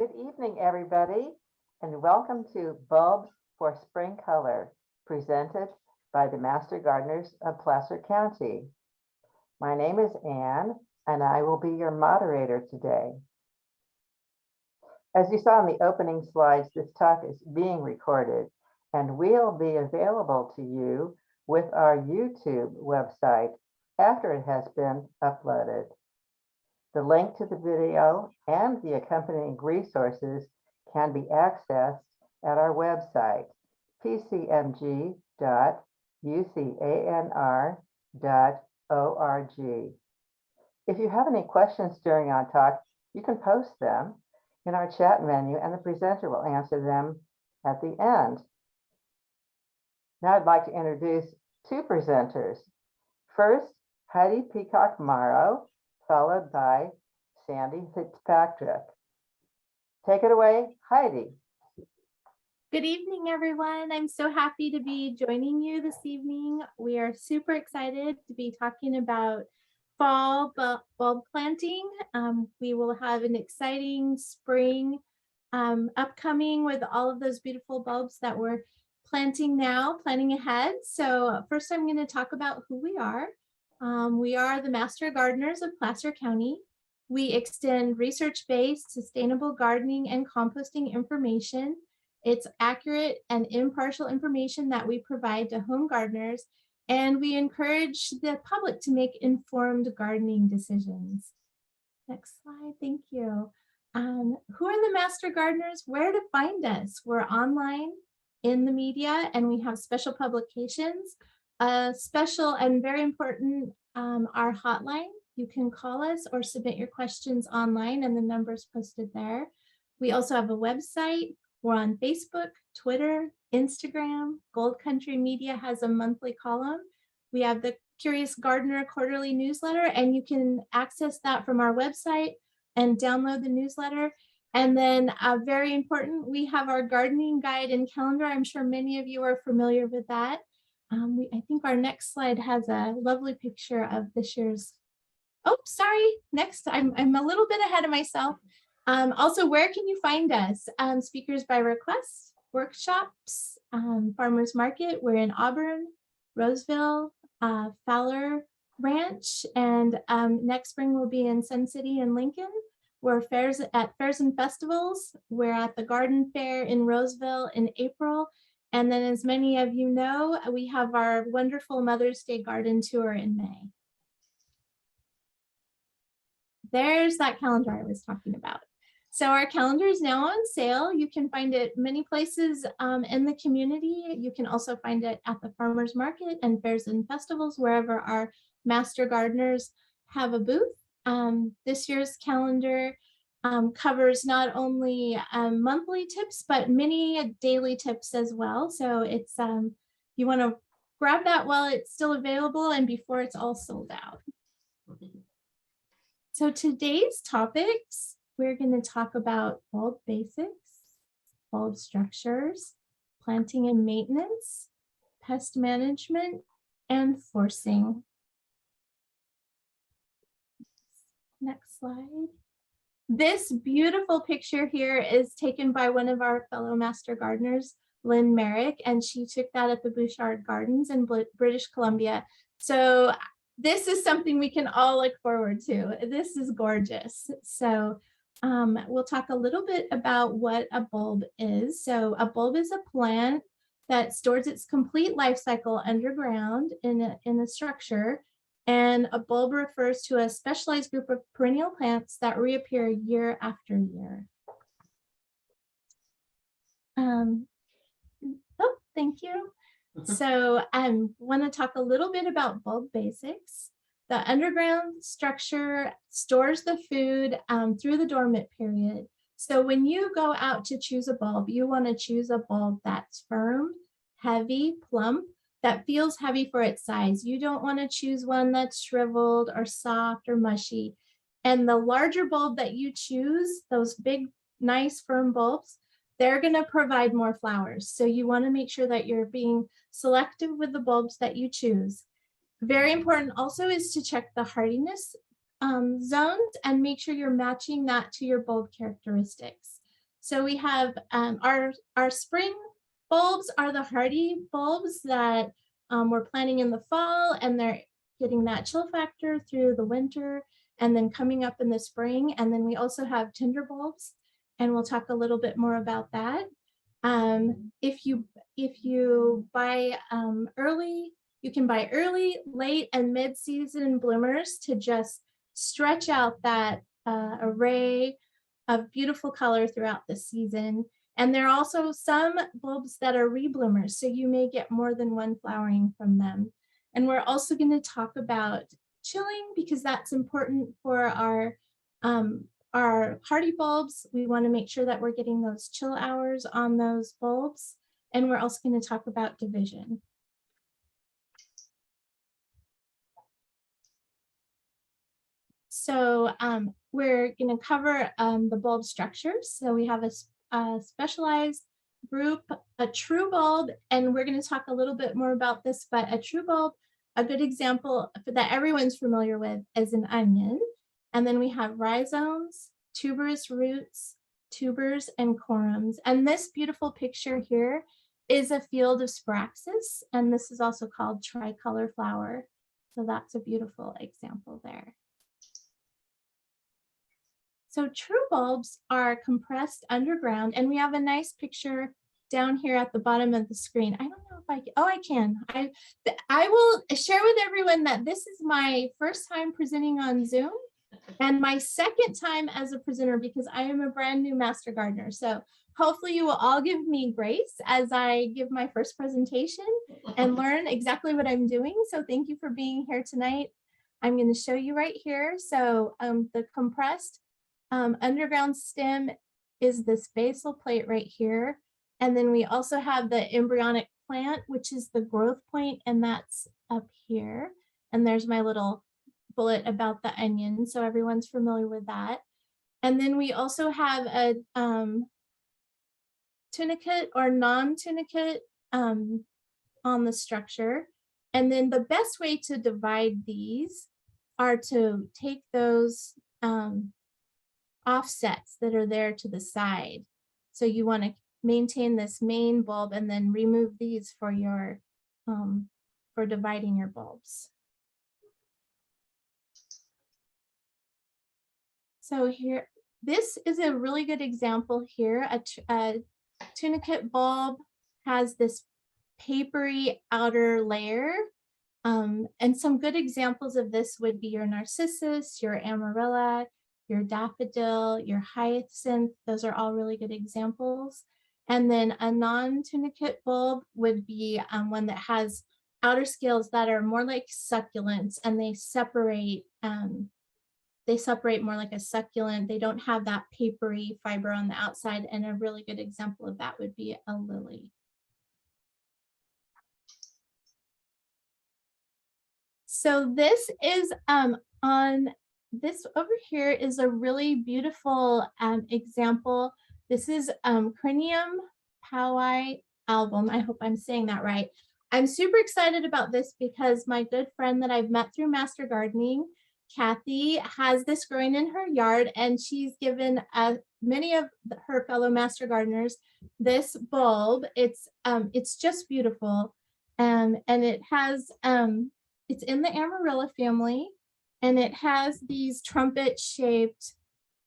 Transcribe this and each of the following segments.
Good evening, everybody, and welcome to Bulbs for Spring Color, presented by the Master Gardeners of Placer County. My name is Anne, and I will be your moderator today. As you saw in the opening slides, this talk is being recorded and will be available to you with our YouTube website after it has been uploaded. The link to the video and the accompanying resources can be accessed at our website, pcmg.ucanr.org. If you have any questions during our talk, you can post them in our chat menu and the presenter will answer them at the end. Now I'd like to introduce two presenters. First, Heidi Peacock Morrow, followed by Sandy Fitzpatrick. Take it away, Heidi. Good evening, everyone. I'm so happy to be joining you this evening. We are super excited to be talking about fall bulb planting. We will have an exciting spring upcoming with all of those beautiful bulbs that we're planting ahead. So first I'm going to talk about who we are. We are the Master Gardeners of Placer County. We extend research-based sustainable gardening and composting information. It's accurate and impartial information that we provide to home gardeners, and we encourage the public to make informed gardening decisions. Next slide, thank you. Who are the Master Gardeners? Where to find us? We're online in the media, and we have special publications. Special and very important, our hotline. You can call us or submit your questions online and the number's posted there. We also have a website. We're on Facebook, Twitter, Instagram. Gold Country Media has a monthly column. We have the Curious Gardener quarterly newsletter, and you can access that from our website and download the newsletter. And then very important, we have our gardening guide and calendar. I'm sure many of you are familiar with that. I think our next slide has a lovely picture of this year's. Oh, sorry. Next, I'm a little bit ahead of myself. Also, where can you find us? Speakers by request, workshops, farmers market. We're in Auburn, Roseville, Fowler Ranch, and next spring we'll be in Sun City and Lincoln. We're at fairs and festivals. We're at the Garden Fair in Roseville in April. And then, as many of you know, we have our wonderful Mother's Day garden tour in May. There's that calendar I was talking about. So our calendar is now on sale. You can find it many places in the community. You can also find it at the farmers market and fairs and festivals, wherever our Master Gardeners have a booth. This year's calendar covers not only monthly tips, but many daily tips as well. So it's you want to grab that while it's still available and before it's all sold out. So today's topics, we're going to talk about bulb basics, bulb structures, planting and maintenance, pest management, and forcing. Next slide. This beautiful picture here is taken by one of our fellow Master Gardeners, Lynn Merrick, and she took that at the Bouchard Gardens in British Columbia. So this is something we can all look forward to. This is gorgeous. So we'll talk a little bit about what a bulb is. So a bulb is a plant that stores its complete life cycle underground in a structure. And a bulb refers to a specialized group of perennial plants that reappear year after year. Oh, thank you. So I want to talk a little bit about bulb basics. The underground structure stores the food through the dormant period. So when you go out to choose a bulb, you want to choose a bulb that's firm, heavy, plump, that feels heavy for its size. You don't want to choose one that's shriveled or soft or mushy. And the larger bulb that you choose, those big, nice, firm bulbs, they're going to provide more flowers. So you want to make sure that you're being selective with the bulbs that you choose. Very important also is to check the hardiness zones and make sure you're matching that to your bulb characteristics. So we have our spring bulbs are the hardy bulbs that we're planting in the fall, and they're getting that chill factor through the winter and then coming up in the spring. And then we also have tinder bulbs, and we'll talk a little bit more about that. If you buy early, you can buy early, late, and mid-season bloomers to just stretch out that array of beautiful color throughout the season. And there are also some bulbs that are rebloomers, so you may get more than one flowering from them. And we're also going to talk about chilling, because that's important for our hardy bulbs. We want to make sure that we're getting those chill hours on those bulbs. And we're also going to talk about division. So we're going to cover the bulb structures. So we have a specialized group, a true bulb, and we're going to talk a little bit more about this, but a true bulb, a good example that everyone's familiar with, is an onion. And then we have rhizomes, tuberous roots, tubers, and corms. And this beautiful picture here is a field of Spraxis, and this is also called tricolor flower. So that's a beautiful example there. So true bulbs are compressed underground, and we have a nice picture down here at the bottom of the screen. I don't know if I can, oh, I can. I will share with everyone that this is my first time presenting on Zoom and my second time as a presenter, because I am a brand new master gardener. So hopefully you will all give me grace as I give my first presentation and learn exactly what I'm doing. So thank you for being here tonight. I'm going to show you right here. So the compressed underground stem is this basal plate right here. And then we also have the embryonic plant, which is the growth point, and that's up here. And there's my little bullet about the onion, so everyone's familiar with that. And then we also have a tunicate or non-tunicate on the structure. And then the best way to divide these are to take those offsets that are there to the side. So you want to maintain this main bulb and then remove these for your for dividing your bulbs. So here, this is a really good example here. A tunicate bulb has this papery outer layer. And some good examples of this would be your narcissus, your amarella, your daffodil, your hyacinth. Those are all really good examples. And then a non-tunicate bulb would be one that has outer scales that are more like succulents, and they separate more like a succulent. They don't have that papery fiber on the outside. And a really good example of that would be a lily. So this is this over here is a really beautiful example. This is Crinium Powai album. I hope I'm saying that right. I'm super excited about this because my good friend that I've met through Master Gardening, Kathy, has this growing in her yard, and she's given many of her fellow Master Gardeners this bulb. It's just beautiful, and it has it's in the Amarilla family, and it has these trumpet-shaped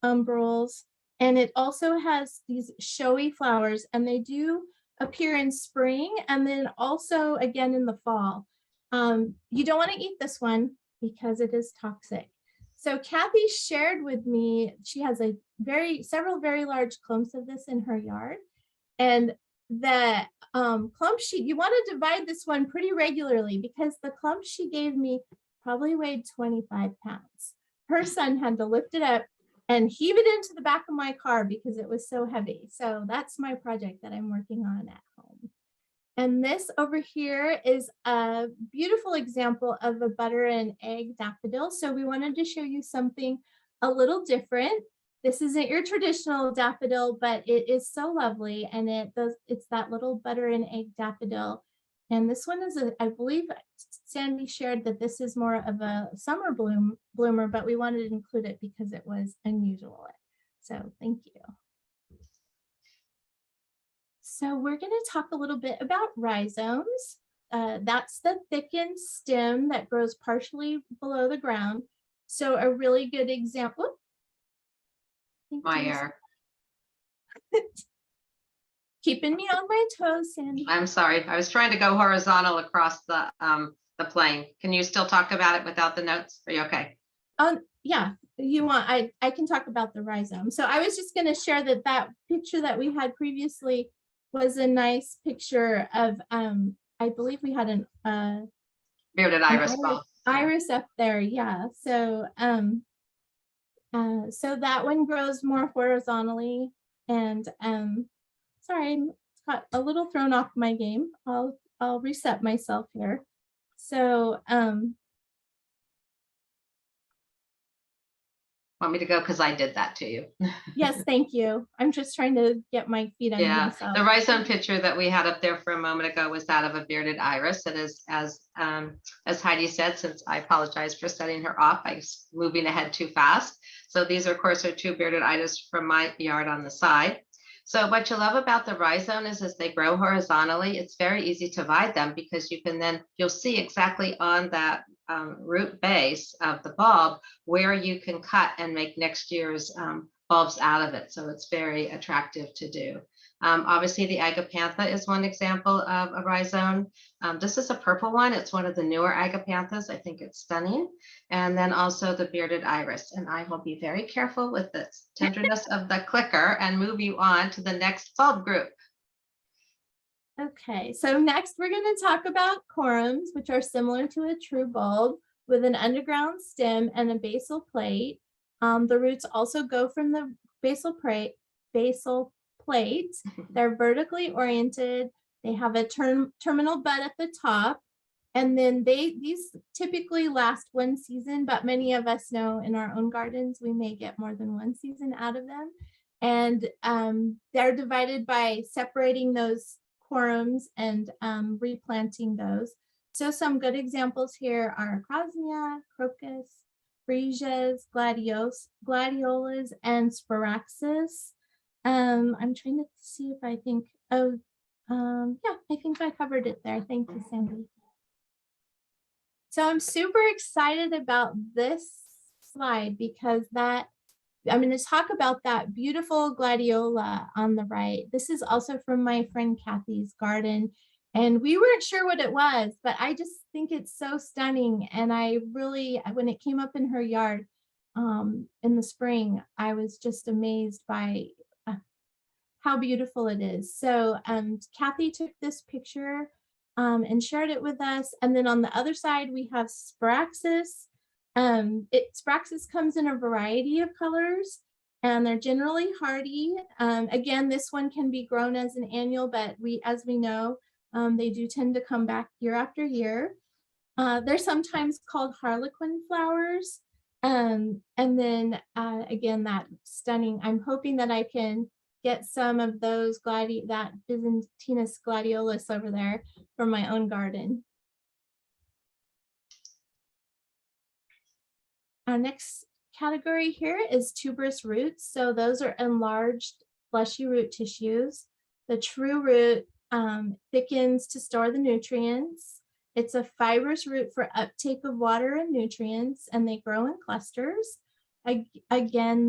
umbels, and it also has these showy flowers, and they do appear in spring and then also again in the fall. You don't want to eat this one because it is toxic. So Kathy shared with me, she has several very large clumps of this in her yard, and the clumps you want to divide this one pretty regularly, because the clumps she gave me probably weighed 25 pounds. Her son had to lift it up and heave it into the back of my car because it was so heavy. So that's my project that I'm working on at home. And this over here is a beautiful example of a butter and egg daffodil. So we wanted to show you something a little different. This isn't your traditional daffodil, but it is so lovely. And it's that little butter and egg daffodil. And this one is I believe Sandy shared that this is more of a summer bloomer, but we wanted to include it because it was unusual. So thank you. So we're going to talk a little bit about rhizomes. That's the thickened stem that grows partially below the ground. So a really good example. My error. Keeping me on my toes, Sandy. I'm sorry. I was trying to go horizontal across the plane. Can you still talk about it without the notes? Are you okay? Yeah, you want, I can talk about the rhizome. So I was just going to share that picture that we had previously was a nice picture of, I believe we had an Bearded iris bulb. Iris up there, yeah. So so that one grows more horizontally, and sorry, I got a little thrown off my game. I'll reset myself here. So Want me to go? Because I did that to you. yes, thank you. I'm just trying to get my feet under myself. The rhizome picture that we had up there for a moment ago was that of a bearded iris. It is, as Heidi said, since I apologize for setting her off, I was moving ahead too fast. So these, of course, are two bearded iris from my yard on the side. So what you love about the rhizome is as they grow horizontally, it's very easy to divide them because you can then, you'll see exactly on that root base of the bulb where you can cut and make next year's bulbs out of it. So it's very attractive to do. Obviously the agapantha is one example of a rhizome. This is a purple one. It's one of the newer agapanthas. I think it's stunning. And then also the bearded iris. And I will be very careful with the tenderness of the clicker and move you on to the next bulb group. Okay, so next we're going to talk about corums, which are similar to a true bulb with an underground stem and a basal plate. The roots also go from the basal plate. They're vertically oriented. They have a terminal bud at the top. And then these typically last one season, but many of us know in our own gardens, we may get more than one season out of them. And they're divided by separating those corums and replanting those. So some good examples here are Crosmia, Crocus, Freesias, Gladiolas, and Sparaxis. I'm trying to see if I think, yeah, I think I covered it there. Thank you, Sandy. So I'm super excited about this slide because I'm going to talk about that beautiful gladiola on the right. This is also from my friend Kathy's garden. And we weren't sure what it was, but I just think it's so stunning. And I really, when it came up in her yard in the spring, I was just amazed by how beautiful it is. So Kathy took this picture and shared it with us. And then on the other side, we have Sparaxis. Sparaxis comes in a variety of colors and they're generally hardy. Again, this one can be grown as an annual, but as we know, they do tend to come back year after year. They're sometimes called harlequin flowers. And then again, that stunning, I'm hoping that I can get some of those that Byzantinus gladiolus over there from my own garden. Our next category here is tuberous roots. So those are enlarged fleshy root tissues. The true root thickens to store the nutrients. It's a fibrous root for uptake of water and nutrients, and they grow in clusters. Again,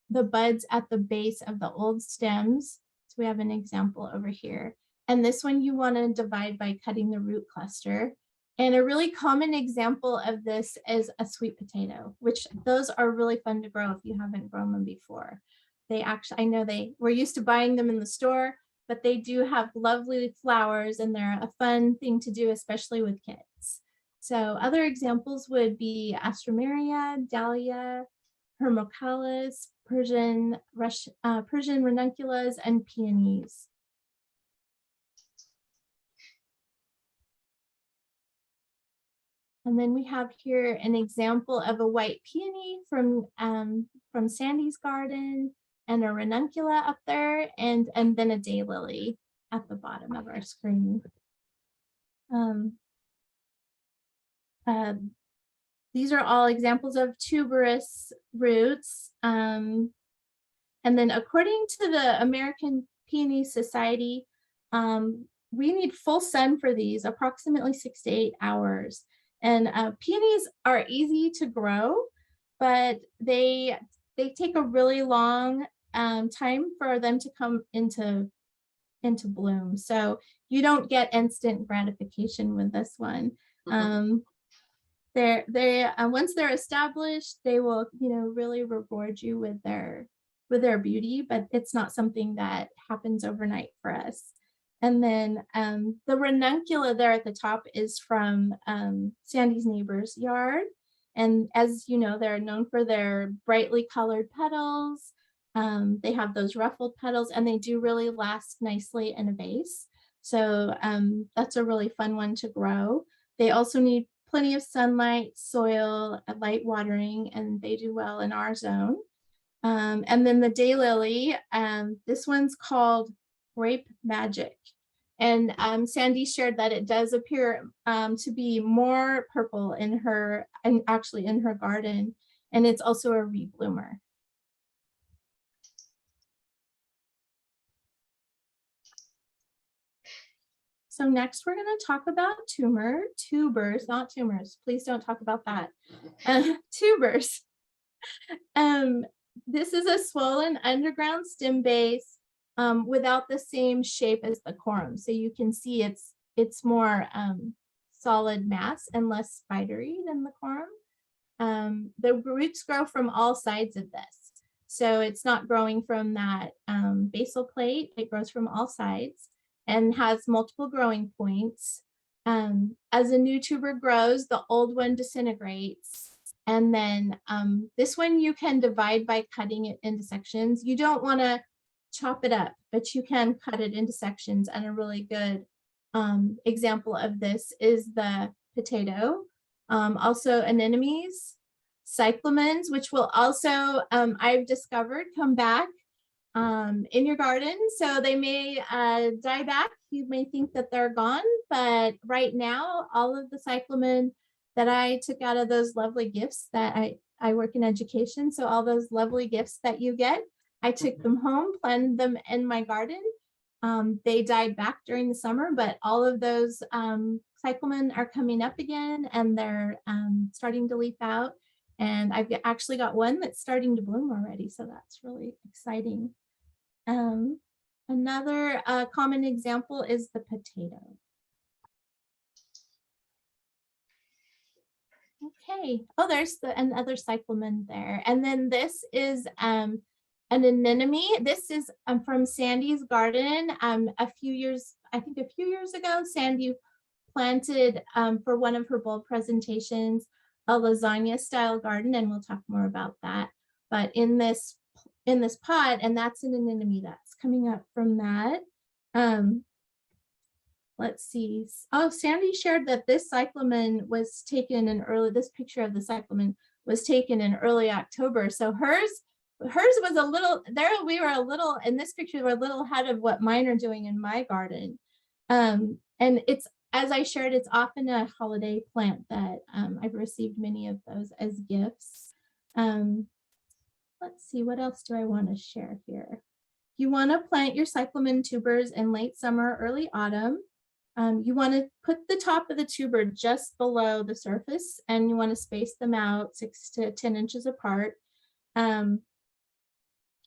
the buds at the base of the old stems. So we have an example over here. And this one you want to divide by cutting the root cluster. And a really common example of this is a sweet potato, which those are really fun to grow if you haven't grown them before. They actually, I know we're used to buying them in the store, but they do have lovely flowers and they're a fun thing to do, especially with kids. So other examples would be Astromeria, Dahlia, Hermocalis, Persian ranunculus, and peonies. And then we have here an example of a white peony from Sandy's garden, and a ranuncula up there, and then a daylily at the bottom of our screen. These are all examples of tuberous roots. And then according to the American Peony Society, we need full sun for these, approximately 6 to 8 hours. And peonies are easy to grow, but they take a really long time for them to come into bloom. So you don't get instant gratification with this one. Once they're established, they will, really reward you with their beauty, but it's not something that happens overnight for us. And then the ranuncula there at the top is from Sandy's neighbor's yard. And as you know, they're known for their brightly colored petals. They have those ruffled petals, and they do really last nicely in a vase. So that's a really fun one to grow. They also need plenty of sunlight, soil, light watering, and they do well in our zone. And then the daylily, this one's called Grape Magic. And Sandy shared that it does appear to be more purple in her garden. And it's also a rebloomer. So next we're going to talk about tubers, not tumors. Please don't talk about that. Tubers. This is a swollen underground stem base without the same shape as the corm. So you can see it's more solid mass and less spidery than the corm. The roots grow from all sides of this. So it's not growing from that basal plate. It grows from all sides and has multiple growing points. As a new tuber grows, the old one disintegrates. And then this one you can divide by cutting it into sections. You don't want to chop it up, but you can cut it into sections. And a really good example of this is the potato. Also anemones, cyclamens, which will also, I've discovered, come back in your garden. So they may die back. You may think that they're gone, but right now, all of the cyclamen that I took out of those lovely gifts that I work in education. So all those lovely gifts that you get, I took them home, planted them in my garden. They died back during the summer, but all of those cyclamen are coming up again, and they're starting to leaf out. And I've actually got one that's starting to bloom already. So that's really exciting. Another common example is the potato. Okay. Oh, there's another cyclamen there. And then this is an anemone. This is from Sandy's garden. A few years ago, Sandy planted for one of her bulb presentations a lasagna style garden, and we'll talk more about that. But in this pot, and that's an anemone that's coming up from that. Let's see. Oh, Sandy shared that this cyclamen was taken in this picture of the cyclamen was taken in early October. So hers was a little, we were a little, in this picture, we're a little ahead of what mine are doing in my garden. And it's, as I shared, it's often a holiday plant that I've received many of those as gifts. Let's see, what else do I want to share here? You want to plant your cyclamen tubers in late summer, early autumn. You want to put the top of the tuber just below the surface, and you want to space them out 6 to 10 inches apart. And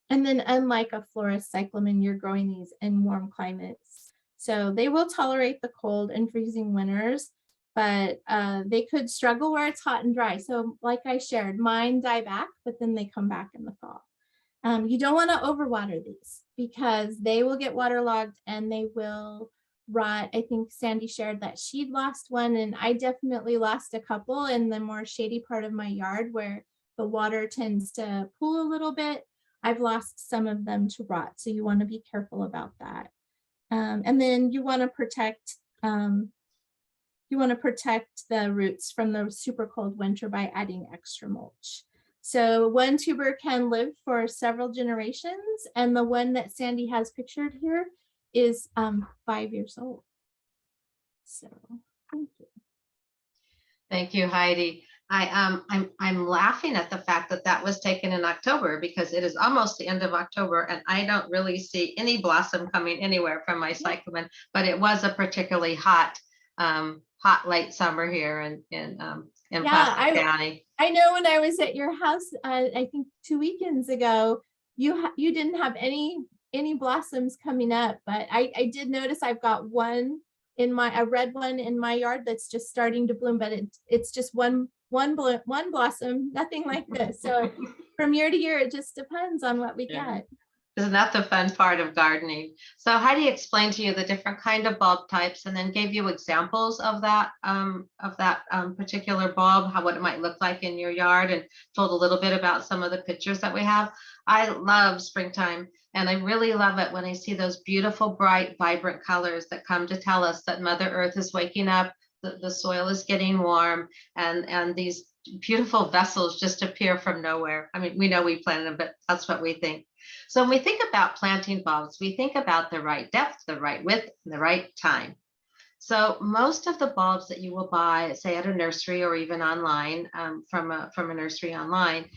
then, unlike a florist cyclamen, you're growing these in warm climates. So they will tolerate the cold and freezing winters, but they could struggle where it's hot and dry. So like I shared, mine die back, but then they come back in the fall. You don't want to overwater these because they will get waterlogged and they will rot. I think Sandy shared that she'd lost one, and I definitely lost a couple in the more shady part of my yard where the water tends to pool a little bit. I've lost some of them to rot, so you want to be careful about that. And then you want to protect the roots from the super cold winter by adding extra mulch. So one tuber can live for several generations, and the one that Sandy has pictured here is 5 years old. So thank you. Thank you, Heidi. I'm laughing at the fact that that was taken in October because it is almost the end of October and I don't really see any blossom coming anywhere from my cyclamen, but it was a particularly hot late summer here in Placer County. I know when I was at your house, I think 2 weekends ago, you didn't have any blossoms coming up, but I did notice I've got one a red one in my yard that's just starting to bloom, but it's just one blossom, nothing like this. So from year to year, it just depends on what we get. Isn't that the fun part of gardening? So Heidi explained to you the different kind of bulb types and then gave you examples of that particular bulb, what it might look like in your yard, and told a little bit about some of the pictures that we have. I love springtime, and I really love it when I see those beautiful, bright, vibrant colors that come to tell us that Mother Earth is waking up, the soil is getting warm, and these beautiful vessels just appear from nowhere. I mean, we know we planted them, but that's what we think. So when we think about planting bulbs, we think about the right depth, the right width, and the right time. So most of the bulbs that you will buy, say at a nursery or even online, from a nursery online,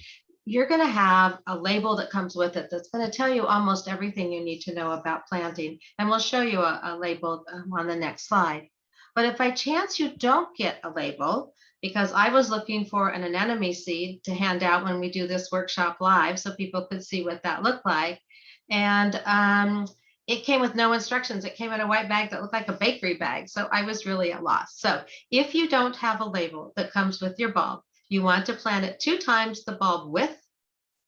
you're going to have a label that comes with it that's going to tell you almost everything you need to know about planting. And we'll show you a label on the next slide. But if by chance you don't get a label, because I was looking for an anemone seed to hand out when we do this workshop live so people could see what that looked like. And it came with no instructions. It came in a white bag that looked like a bakery bag. So I was really at loss. So if you don't have a label that comes with your bulb, you want to plant it 2 times the bulb width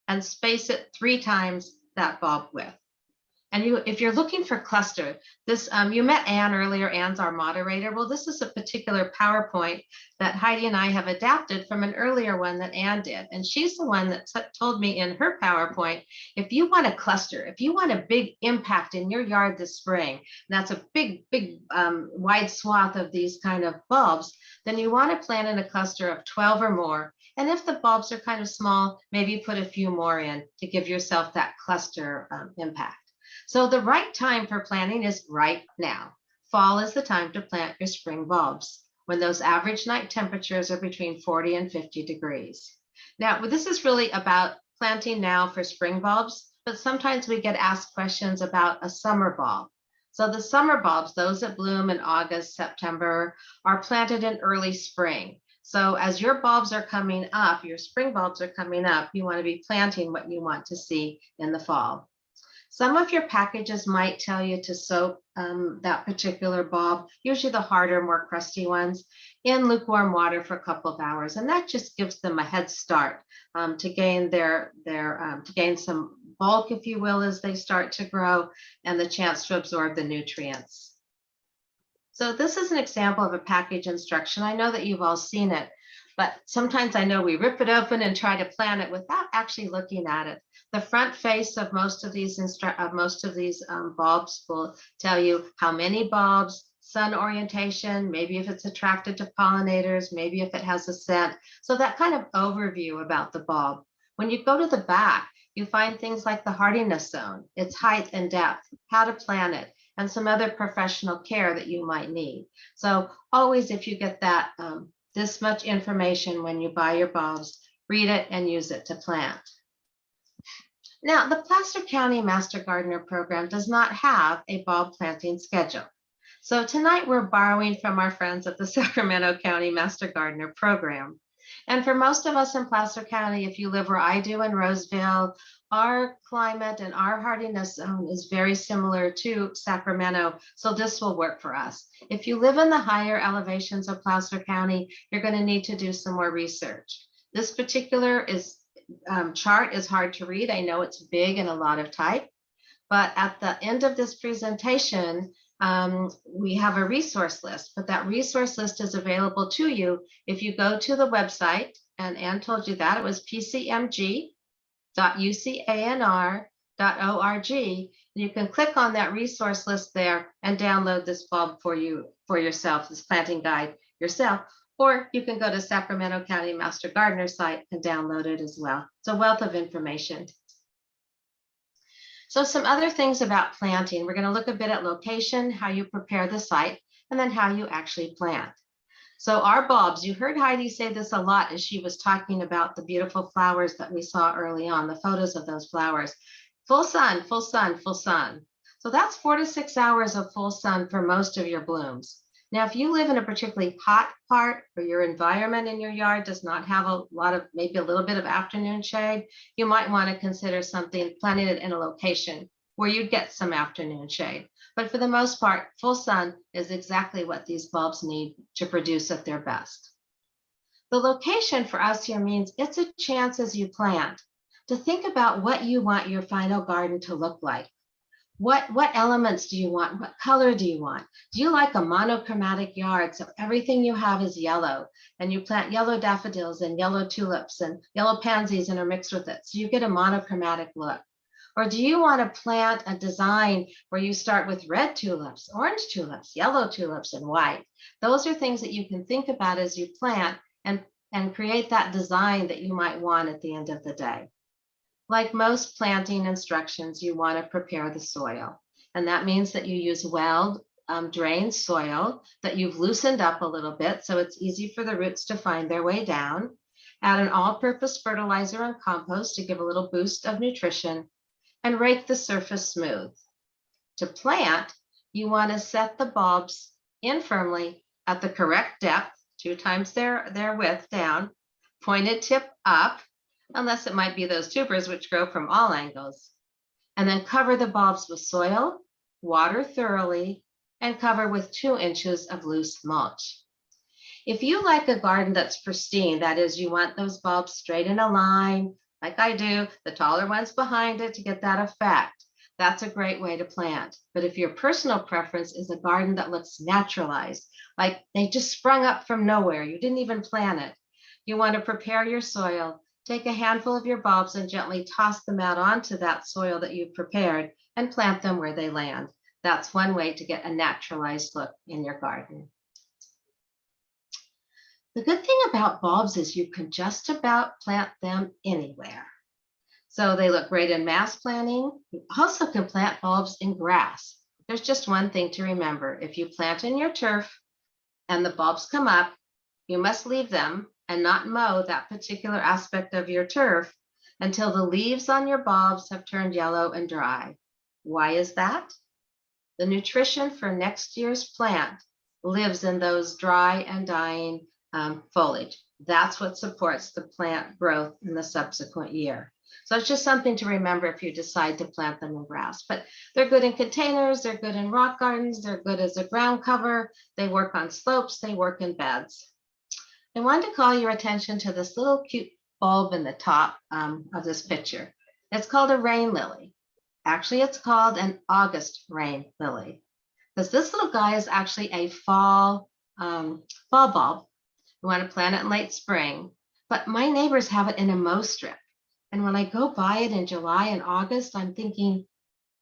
and space it 3 times that bulb width. And if you're looking for cluster, this you met Anne earlier. Anne's our moderator. Well, this is a particular PowerPoint that Heidi and I have adapted from an earlier one that Anne did. And she's the one that told me in her PowerPoint, if you want a cluster, if you want a big impact in your yard this spring, and that's a big, wide swath of these kind of bulbs, then you want to plant in a cluster of 12 or more. And if the bulbs are kind of small, maybe put a few more in to give yourself that cluster impact. So the right time for planting is right now. Fall is the time to plant your spring bulbs when those average night temperatures are between 40 and 50 degrees. Now, this is really about planting now for spring bulbs, but sometimes we get asked questions about a summer bulb. So the summer bulbs, those that bloom in August, September, are planted in early spring. So as your bulbs are coming up, your spring bulbs are coming up, you want to be planting what you want to see in the fall. Some of your packages might tell you to soak that particular bulb, usually the harder, more crusty ones, in lukewarm water for a couple of hours, and that just gives them a head start to gain to gain some bulk, if you will, as they start to grow, and the chance to absorb the nutrients. So this is an example of a package instruction. I know that you've all seen it, but sometimes I know we rip it open and try to plant it without actually looking at it. The front face of most of these bulbs will tell you how many bulbs, sun orientation, maybe if it's attracted to pollinators, maybe if it has a scent. So that kind of overview about the bulb. When you go to the back, you find things like the hardiness zone, its height and depth, how to plant it, and some other professional care that you might need. So always, if you get that this much information when you buy your bulbs, read it and use it to plant. Now, the Placer County Master Gardener Program does not have a bulb planting schedule. So tonight we're borrowing from our friends at the Sacramento County Master Gardener Program. And for most of us in Placer County, if you live where I do in Roseville, our climate and our hardiness zone is very similar to Sacramento, so this will work for us. If you live in the higher elevations of Placer County, you're going to need to do some more research. This particular chart is hard to read. I know it's big and a lot of type, but at the end of this presentation, we have a resource list, but that resource list is available to you if you go to the website, and Anne told you that it was pcmg.ucanr.org. You can click on that resource list there and download this bulb for yourself, this planting guide yourself. Or you can go to Sacramento County Master Gardener site and download it as well. It's a wealth of information. So some other things about planting. We're going to look a bit at location, how you prepare the site, and then how you actually plant. So our bulbs, you heard Heidi say this a lot as she was talking about the beautiful flowers that we saw early on, the photos of those flowers. Full sun, full sun, full sun. So that's 4 to 6 hours of full sun for most of your blooms. Now, if you live in a particularly hot part or your environment in your yard does not have a lot of, maybe a little bit of afternoon shade, you might want to consider planting it in a location where you get some afternoon shade. But for the most part, full sun is exactly what these bulbs need to produce at their best. The location for us here means it's a chance as you plant to think about what you want your final garden to look like. What elements do you want? What color do you want? Do you like a monochromatic yard? So everything you have is yellow and you plant yellow daffodils and yellow tulips and yellow pansies and are mixed with it. So you get a monochromatic look. Or do you want to plant a design where you start with red tulips, orange tulips, yellow tulips, and white? Those are things that you can think about as you plant and create that design that you might want at the end of the day. Like most planting instructions, you want to prepare the soil. And that means that you use well-drained soil that you've loosened up a little bit so it's easy for the roots to find their way down. Add an all-purpose fertilizer and compost to give a little boost of nutrition, and rake the surface smooth. To plant, you want to set the bulbs in firmly at the correct depth, 2 times their width down, pointed tip up, unless it might be those tubers which grow from all angles. And then cover the bulbs with soil, water thoroughly, and cover with 2 inches of loose mulch. If you like a garden that's pristine, that is, you want those bulbs straight in a line, like I do, the taller ones behind it to get that effect, that's a great way to plant. But if your personal preference is a garden that looks naturalized, like they just sprung up from nowhere, you didn't even plant it, you want to prepare your soil, take a handful of your bulbs and gently toss them out onto that soil that you've prepared and plant them where they land. That's one way to get a naturalized look in your garden. The good thing about bulbs is you can just about plant them anywhere. So they look great in mass planting. You also can plant bulbs in grass. There's just one thing to remember. If you plant in your turf and the bulbs come up, you must leave them and not mow that particular aspect of your turf until the leaves on your bulbs have turned yellow and dry. Why is that? The nutrition for next year's plant lives in those dry and dying foliage. That's what supports the plant growth in the subsequent year. So it's just something to remember if you decide to plant them in grass. But they're good in containers, they're good in rock gardens, they're good as a ground cover, they work on slopes, they work in beds. I wanted to call your attention to this little cute bulb in the top of this picture. It's called a rain lily. Actually, it's called an August rain lily, because this little guy is actually a fall bulb. We want to plant it in late spring, but my neighbors have it in a mow strip. And when I go by it in July and August, I'm thinking,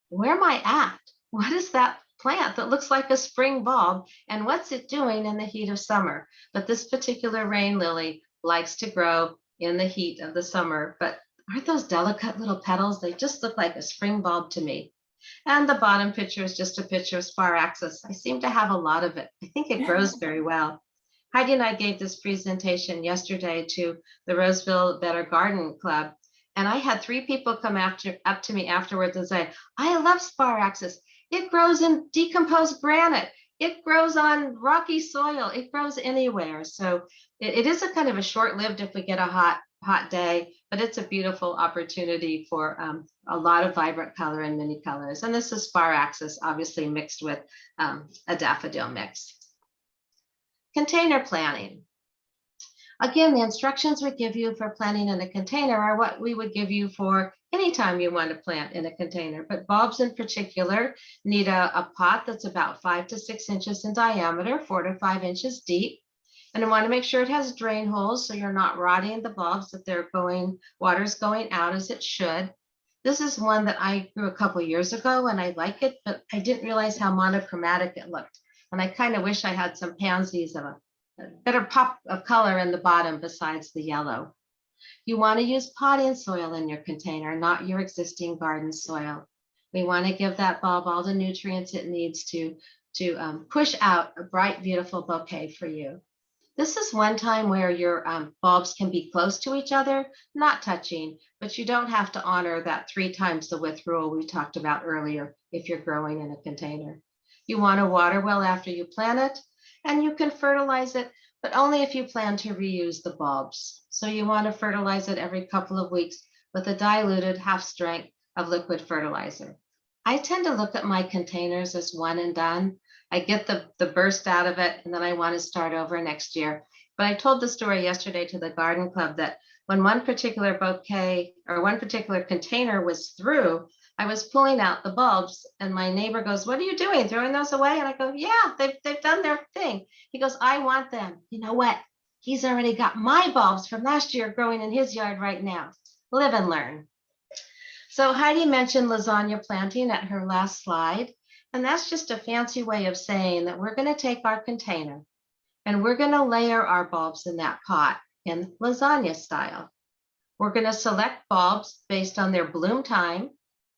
where am I at? What is that plant that looks like a spring bulb? And what's it doing in the heat of summer? But this particular rain lily likes to grow in the heat of the summer. But aren't those delicate little petals? They just look like a spring bulb to me. And the bottom picture is just a picture of Sparaxis. I seem to have a lot of it. I think it grows very well. Heidi and I gave this presentation yesterday to the Roseville Better Garden Club. And I had 3 people come up to me afterwards and say, I love Sparaxis. It grows in decomposed granite. It grows on rocky soil. It grows anywhere. So it is a kind of a short-lived if we get a hot day, but it's a beautiful opportunity for a lot of vibrant color and many colors. And this is Sparaxis, obviously mixed with a daffodil mix. Container planting. Again, the instructions we give you for planting in a container are what we would give you for any time you want to plant in a container. But bulbs in particular need a pot that's about 5 to 6 inches in diameter, 4 to 5 inches deep. And I want to make sure it has drain holes so you're not rotting the bulbs, that water's going out as it should. This is one that I grew a couple years ago and I like it, but I didn't realize how monochromatic it looked. And I kind of wish I had some pansies of a better pop of color in the bottom besides the yellow. You want to use potting soil in your container, not your existing garden soil. We want to give that bulb all the nutrients it needs to push out a bright, beautiful bouquet for you. This is one time where your bulbs can be close to each other, not touching, but you don't have to honor that 3 times the width rule we talked about earlier if you're growing in a container. You want to water well after you plant it, and you can fertilize it, but only if you plan to reuse the bulbs. So you want to fertilize it every couple of weeks with a diluted half strength of liquid fertilizer. I tend to look at my containers as one and done. I get the burst out of it, and then I want to start over next year. But I told the story yesterday to the garden club that when one particular bouquet or one particular container was through, I was pulling out the bulbs, and my neighbor goes, "What are you doing? Throwing those away?" And I go, "Yeah, they've done their thing." He goes, "I want them." You know what? He's already got my bulbs from last year growing in his yard right now. Live and learn. So Heidi mentioned lasagna planting at her last slide. And that's just a fancy way of saying that we're going to take our container and we're going to layer our bulbs in that pot in lasagna style. We're going to select bulbs based on their bloom time,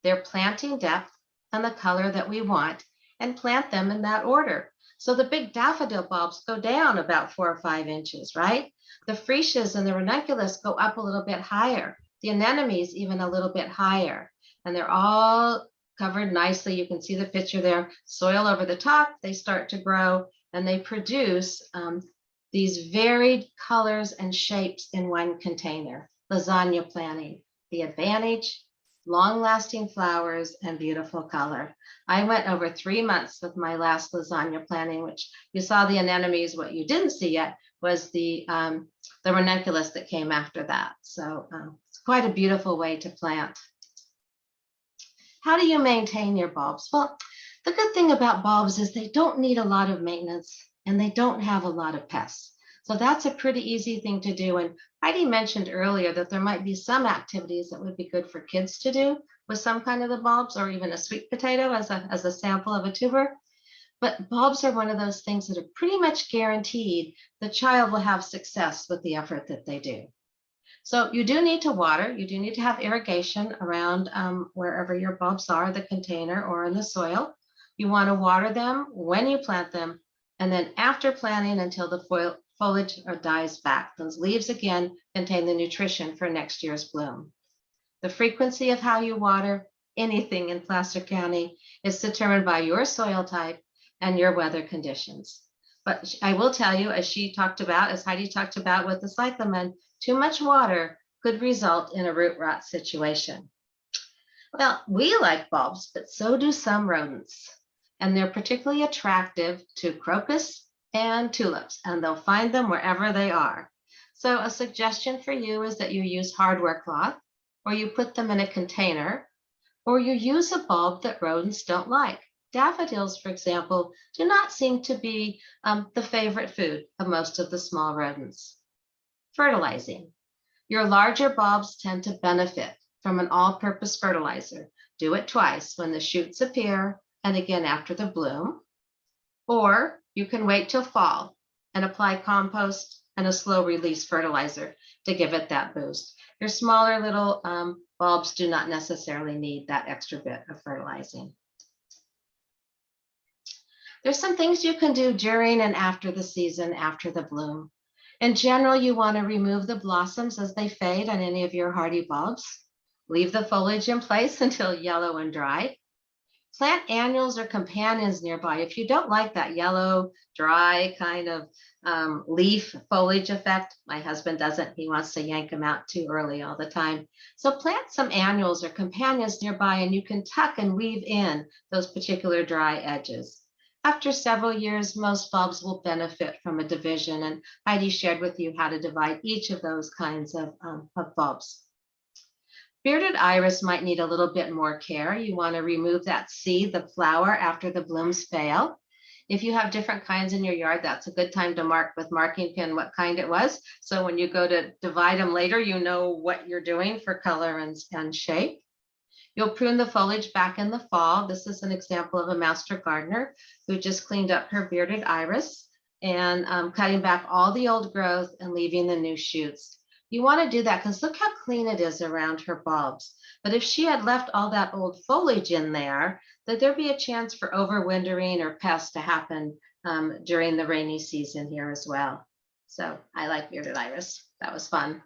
their planting depth, and the color that we want, and plant them in that order. So the big daffodil bulbs go down about 4 or 5 inches, right? The freesias and the ranunculus go up a little bit higher. The anemones even a little bit higher. And they're all covered nicely. You can see the picture there, soil over the top, they start to grow, and they produce these varied colors and shapes in one container. Lasagna planting, the advantage, long-lasting flowers and beautiful color. I went over 3 months with my last lasagna planting, which you saw the anemones. What you didn't see yet was the ranunculus that came after that. So it's quite a beautiful way to plant. How do you maintain your bulbs? Well, the good thing about bulbs is they don't need a lot of maintenance and they don't have a lot of pests. So that's a pretty easy thing to do. And Heidi mentioned earlier that there might be some activities that would be good for kids to do with some kind of the bulbs, or even a sweet potato as a sample of a tuber. But bulbs are one of those things that are pretty much guaranteed the child will have success with the effort that they do. So you do need to water, you do need to have irrigation around wherever your bulbs are, the container or in the soil. You want to water them when you plant them, and then after planting until the foliage dies back. Those leaves again contain the nutrition for next year's bloom. The frequency of how you water anything in Placer County is determined by your soil type and your weather conditions. But I will tell you, as Heidi talked about with the cyclamen, too much water could result in a root rot situation. Well, we like bulbs, but so do some rodents. And they're particularly attractive to crocus and tulips, and they'll find them wherever they are. So a suggestion for you is that you use hardware cloth, or you put them in a container, or you use a bulb that rodents don't like. Daffodils, for example, do not seem to be the favorite food of most of the small rodents. Fertilizing. Your larger bulbs tend to benefit from an all-purpose fertilizer. Do it twice, when the shoots appear and again after the bloom. Or you can wait till fall and apply compost and a slow release fertilizer to give it that boost. Your smaller little bulbs do not necessarily need that extra bit of fertilizing. There's some things you can do during and after the season, after the bloom. In general, you want to remove the blossoms as they fade on any of your hardy bulbs. Leave the foliage in place until yellow and dry. Plant annuals or companions nearby. If you don't like that yellow, dry kind of leaf foliage effect, my husband doesn't. He wants to yank them out too early all the time. So plant some annuals or companions nearby, and you can tuck and weave in those particular dry edges. After several years, most bulbs will benefit from a division, and Heidi shared with you how to divide each of those kinds of bulbs. Bearded iris might need a little bit more care. You want to remove that seed, the flower, after the blooms fail. If you have different kinds in your yard, that's a good time to mark with marking pin what kind it was. So when you go to divide them later, you know what you're doing for color and shape. You'll prune the foliage back in the fall. This is an example of a master gardener who just cleaned up her bearded iris and cutting back all the old growth and leaving the new shoots. You want to do that because look how clean it is around her bulbs. But if she had left all that old foliage in there, that there'd be a chance for overwintering or pests to happen during the rainy season here as well. So I like bearded iris. That was fun.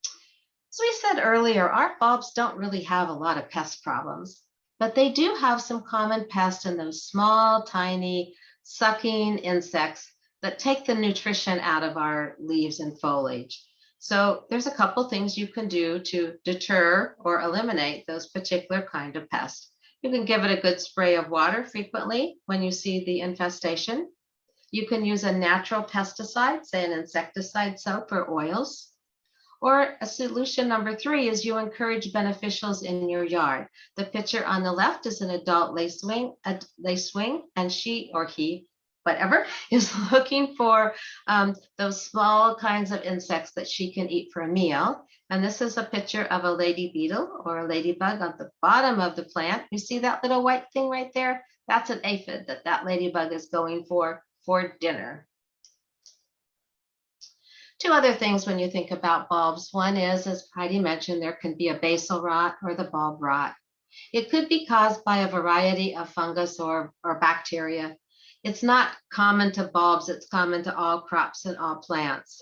As we said earlier, our bulbs don't really have a lot of pest problems, but they do have some common pests in those small, tiny, sucking insects that take the nutrition out of our leaves and foliage. So there's a couple things you can do to deter or eliminate those particular kind of pests. You can give it a good spray of water frequently when you see the infestation. You can use a natural pesticide, say an insecticide soap or oils. Or a solution number 3 is you encourage beneficials in your yard. The picture on the left is an adult lacewing, and she or he, whatever, is looking for those small kinds of insects that she can eat for a meal. And this is a picture of a lady beetle or a ladybug on the bottom of the plant. You see that little white thing right there? That's an aphid that ladybug is going for dinner. 2 other things when you think about bulbs. One is, as Heidi mentioned, there can be a basal rot or the bulb rot. It could be caused by a variety of fungus or bacteria. It's not common to bulbs, it's common to all crops and all plants.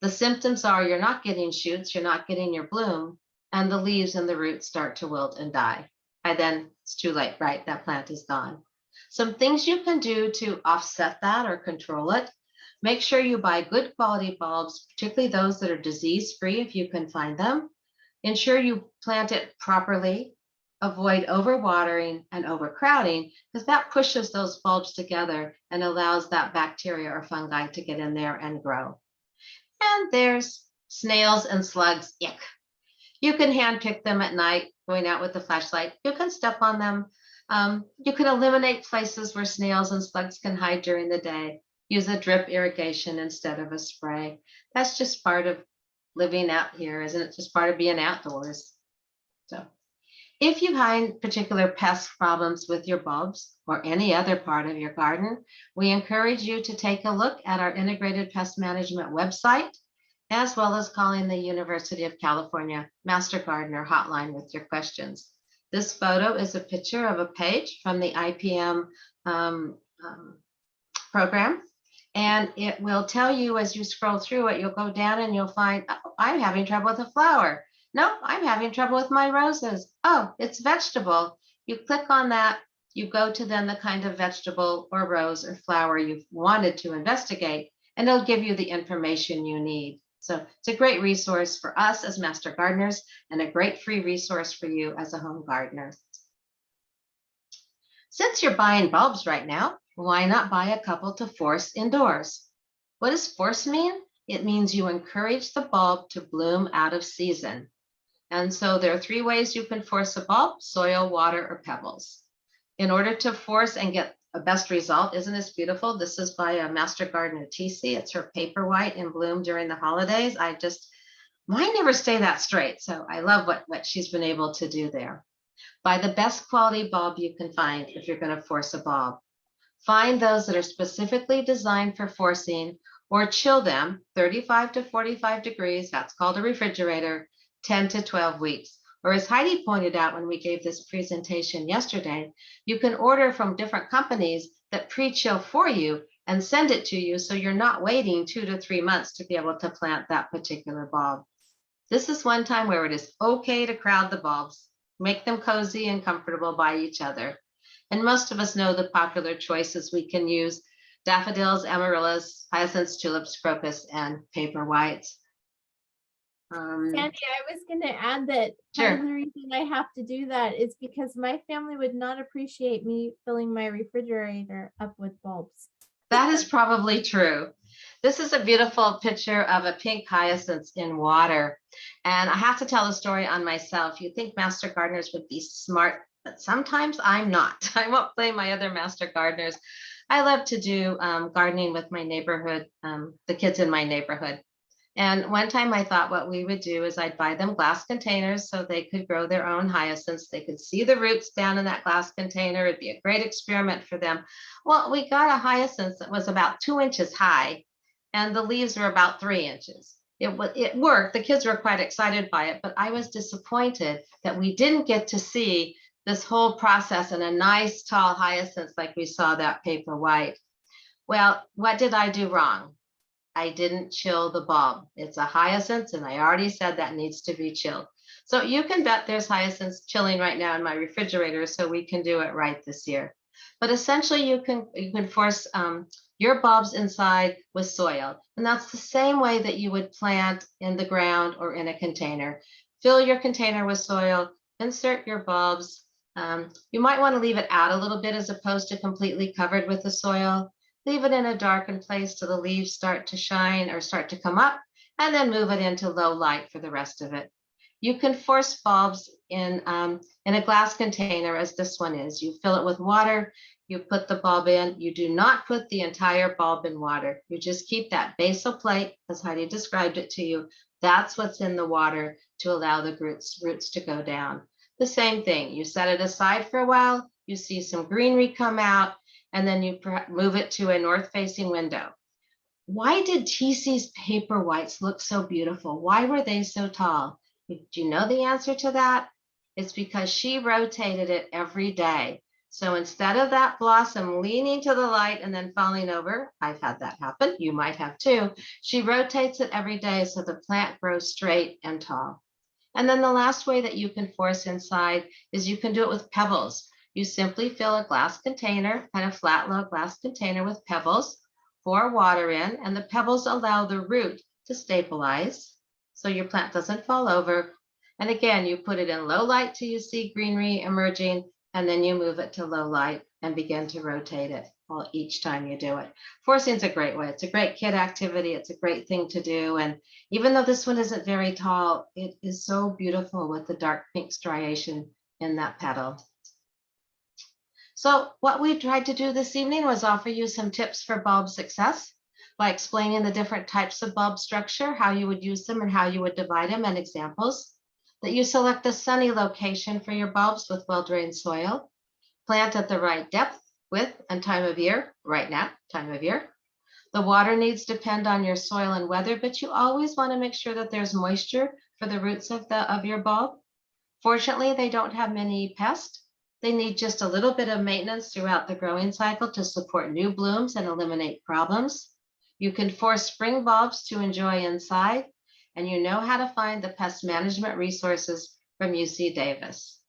The symptoms are you're not getting shoots, you're not getting your bloom, and the leaves and the roots start to wilt and die. By then, it's too late, right? That plant is gone. Some things you can do to offset that or control it. Make sure you buy good quality bulbs, particularly those that are disease-free if you can find them. Ensure you plant it properly. Avoid overwatering and overcrowding because that pushes those bulbs together and allows that bacteria or fungi to get in there and grow. And there's snails and slugs, ick. You can hand pick them at night, going out with the flashlight. You can step on them. You can eliminate places where snails and slugs can hide during the day. Use a drip irrigation instead of a spray. That's just part of living out here, isn't it? Just part of being outdoors. So if you find particular pest problems with your bulbs or any other part of your garden, we encourage you to take a look at our integrated pest management website, as well as calling the University of California Master Gardener hotline with your questions. This photo is a picture of a page from the IPM program. And it will tell you as you scroll through it, you'll go down and you'll find, oh, I'm having trouble with a flower. No, I'm having trouble with my roses. Oh, it's vegetable. You click on that, you go to then the kind of vegetable or rose or flower you've wanted to investigate, and it'll give you the information you need. So it's a great resource for us as master gardeners and a great free resource for you as a home gardener. Since you're buying bulbs right now, why not buy a couple to force indoors? What does force mean? It means you encourage the bulb to bloom out of season. And so there are 3 ways you can force a bulb: soil, water, or pebbles. In order to force and get a best result, isn't this beautiful? This is by a master gardener, TC. It's her paper white in bloom during the holidays. Mine never stay that straight. So I love what she's been able to do there. Buy the best quality bulb you can find if you're going to force a bulb. Find those that are specifically designed for forcing, or chill them 35 to 45 degrees, that's called a refrigerator, 10 to 12 weeks. Or as Heidi pointed out when we gave this presentation yesterday, you can order from different companies that pre-chill for you and send it to you so you're not waiting 2 to 3 months to be able to plant that particular bulb. This is one time where it is okay to crowd the bulbs, make them cozy and comfortable by each other. And most of us know the popular choices we can use: daffodils, amaryllis, hyacinths, tulips, crocus, and paper whites. Sandy, I was going to add that part of the reason I have to do that is because my family would not appreciate me filling my refrigerator up with bulbs. That is probably true. This is a beautiful picture of a pink hyacinth in water. And I have to tell a story on myself. You'd think master gardeners would be smart, but sometimes I'm not. I won't blame my other master gardeners. I love to do gardening with my neighborhood, the kids in my neighborhood. And one time I thought what we would do is I'd buy them glass containers so they could grow their own hyacinths. They could see the roots down in that glass container. It'd be a great experiment for them. Well, we got a hyacinth that was about 2 inches high and the leaves were about 3 inches. It worked. The kids were quite excited by it, but I was disappointed that we didn't get to see this whole process in a nice tall hyacinth like we saw that paper white. Well, what did I do wrong? I didn't chill the bulb. It's a hyacinth, and I already said that needs to be chilled. So you can bet there's hyacinths chilling right now in my refrigerator, so we can do it right this year. But essentially, you can force your bulbs inside with soil, and that's the same way that you would plant in the ground or in a container. Fill your container with soil, insert your bulbs. You might want to leave it out a little bit as opposed to completely covered with the soil. Leave it in a darkened place till the leaves start to shine or start to come up, and then move it into low light for the rest of it. You can force bulbs in a glass container, as this one is. You fill it with water, you put the bulb in. You do not put the entire bulb in water. You just keep that basal plate, as Heidi described it to you. That's what's in the water to allow the roots to go down. The same thing, you set it aside for a while, you see some greenery come out, and then you move it to a north-facing window. Why did TC's paper whites look so beautiful? Why were they so tall? Do you know the answer to that? It's because she rotated it every day. So instead of that blossom leaning to the light and then falling over, I've had that happen, you might have too, she rotates it every day so the plant grows straight and tall. And then the last way that you can force inside is you can do it with pebbles. You simply fill a glass container, kind of flat low glass container with pebbles, pour water in, and the pebbles allow the root to stabilize so your plant doesn't fall over. And again, you put it in low light till you see greenery emerging, and then you move it to low light and begin to rotate it each time you do it. Forcing is a great way. It's a great kid activity. It's a great thing to do. And even though this one isn't very tall, it is so beautiful with the dark pink striation in that petal. So what we tried to do this evening was offer you some tips for bulb success by explaining the different types of bulb structure, how you would use them and how you would divide them, and examples. That you select a sunny location for your bulbs with well-drained soil. Plant at the right depth, width, and time of year, right now, time of year. The water needs depend on your soil and weather, but you always want to make sure that there's moisture for the roots of your bulb. Fortunately, they don't have many pests. They need just a little bit of maintenance throughout the growing cycle to support new blooms and eliminate problems. You can force spring bulbs to enjoy inside, and you know how to find the pest management resources from UC Davis.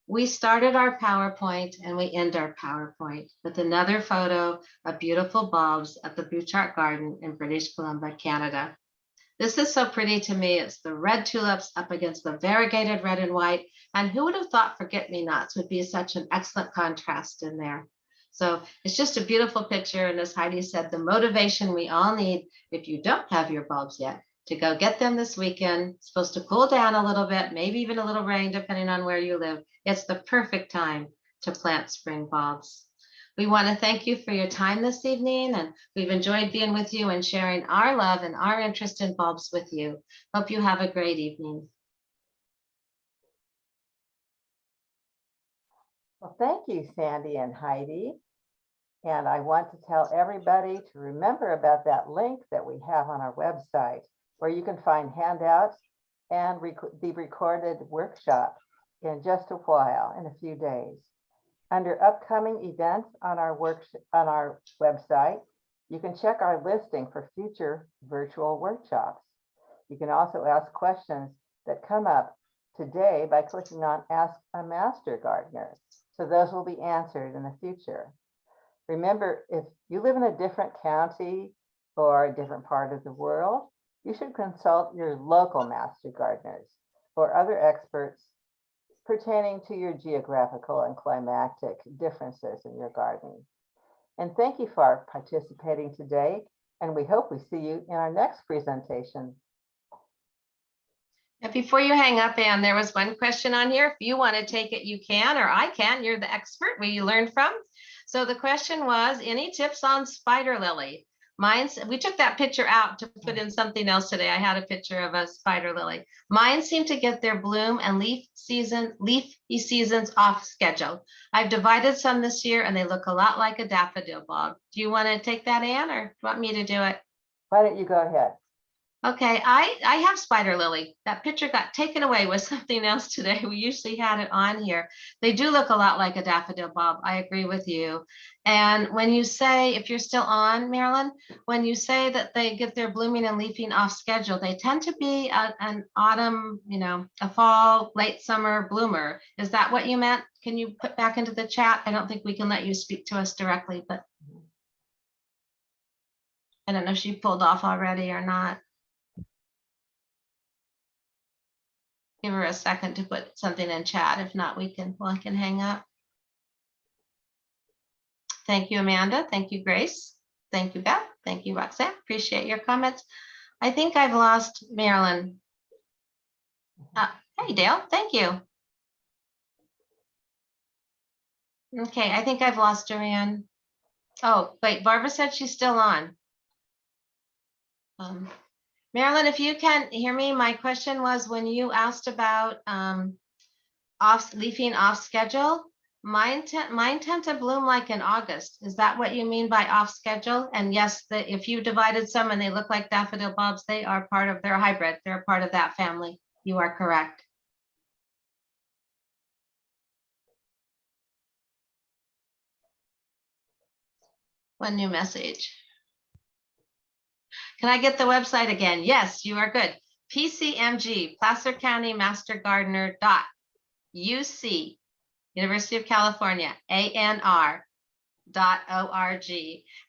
We started our PowerPoint and we end our PowerPoint with another photo of beautiful bulbs at the Bouchard Garden in British Columbia, Canada. This is so pretty to me. It's the red tulips up against the variegated red and white. And who would have thought forget-me-nots would be such an excellent contrast in there? So it's just a beautiful picture. And as Heidi said, the motivation we all need, if you don't have your bulbs yet, to go get them this weekend. It's supposed to cool down a little bit, maybe even a little rain, depending on where you live. It's the perfect time to plant spring bulbs. We want to thank you for your time this evening, and we've enjoyed being with you and sharing our love and our interest in bulbs with you. Hope you have a great evening. Well, thank you, Sandy and Heidi. And I want to tell everybody to remember about that link that we have on our website, where you can find handouts and the recorded workshop in just a while, in a few days. Under upcoming events on our website, you can check our listing for future virtual workshops. You can also ask questions that come up today by clicking on Ask a Master Gardener. So those will be answered in the future. Remember, if you live in a different county or a different part of the world, you should consult your local master gardeners or other experts pertaining to your geographical and climatic differences in your garden. And thank you for participating today, and we hope we see you in our next presentation. And before you hang up, Anne, there was one question on here. If you want to take it, you can, or I can. You're the expert we learned from. So the question was, any tips on spider lily? We took that picture out to put in something else today. I had a picture of a spider lily. Mine seem to get their bloom and leafy seasons off schedule. I've divided some this year and they look a lot like a daffodil bulb. Do you want to take that, Anne, or do you want me to do it? Why don't you go ahead? Okay, I have spider lily. That picture got taken away with something else today. We usually had it on here. They do look a lot like a daffodil bulb. I agree with you. And when you say, if you're still on, Marilyn, when you say that they get their blooming and leafing off schedule, they tend to be an autumn, a fall, late summer bloomer. Is that what you meant? Can you put back into the chat? I don't think we can let you speak to us directly, but I don't know if she pulled off already or not. Give her a second to put something in chat. If not, I can hang up. Thank you, Amanda. Thank you, Grace. Thank you, Beth. Thank you, Roxanne. Appreciate your comments. I think I've lost Marilyn. Hey, Dale. Thank you. Okay, I think I've lost Joanne. Oh, wait, Barbara said she's still on. Marilyn, if you can hear me, my question was when you asked about leafing off schedule, mine tend to bloom like in August. Is that what you mean by off schedule? And yes, if you divided some and they look like daffodil bulbs, they are part of their hybrid. They're part of that family. You are correct. One new message. Can I get the website again? Yes, you are good. PCMG, Placer County Master Gardener .UC, University of California, ANR.org.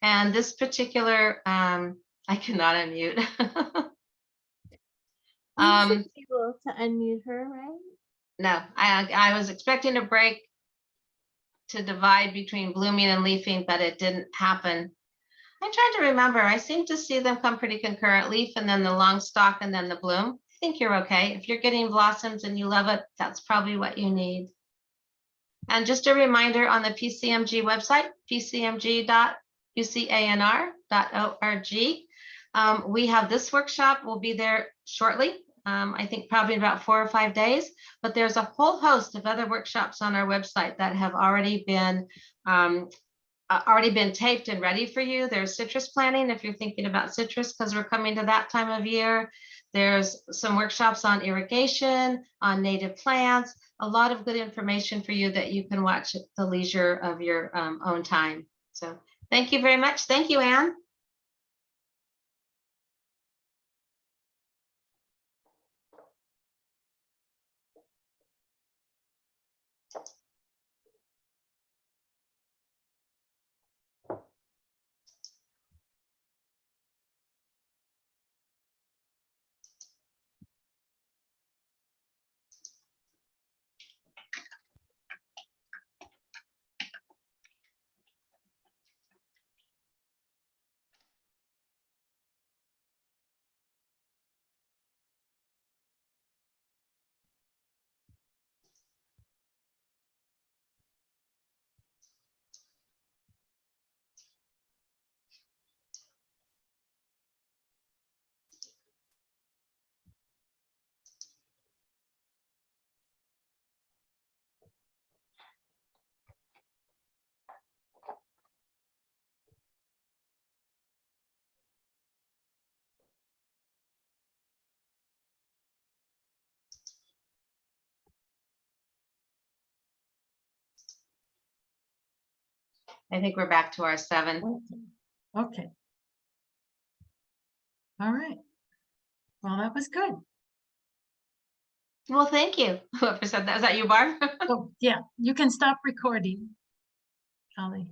And this particular, I cannot unmute. You should be able to unmute her, right? No, I was expecting a break to divide between blooming and leafing, but it didn't happen. I'm trying to remember. I seem to see them come pretty concurrent, leaf and then the long stalk and then the bloom. I think you're okay. If you're getting blossoms and you love it, that's probably what you need. And just a reminder on the PCMG website, pcmg.ucanr.org. We have this workshop. We'll be there shortly. I think probably in about 4 or 5 days, but there's a whole host of other workshops on our website that have already been taped and ready for you. There's citrus planting if you're thinking about citrus, because we're coming to that time of year. There's some workshops on irrigation, on native plants, a lot of good information for you that you can watch at the leisure of your own time. So thank you very much. Thank you, Anne. I think we're back to our 7. Okay. All right. Well, that was good. Well, thank you. Whoever said that, is that you, Barb? Oh, yeah, you can stop recording, Holly.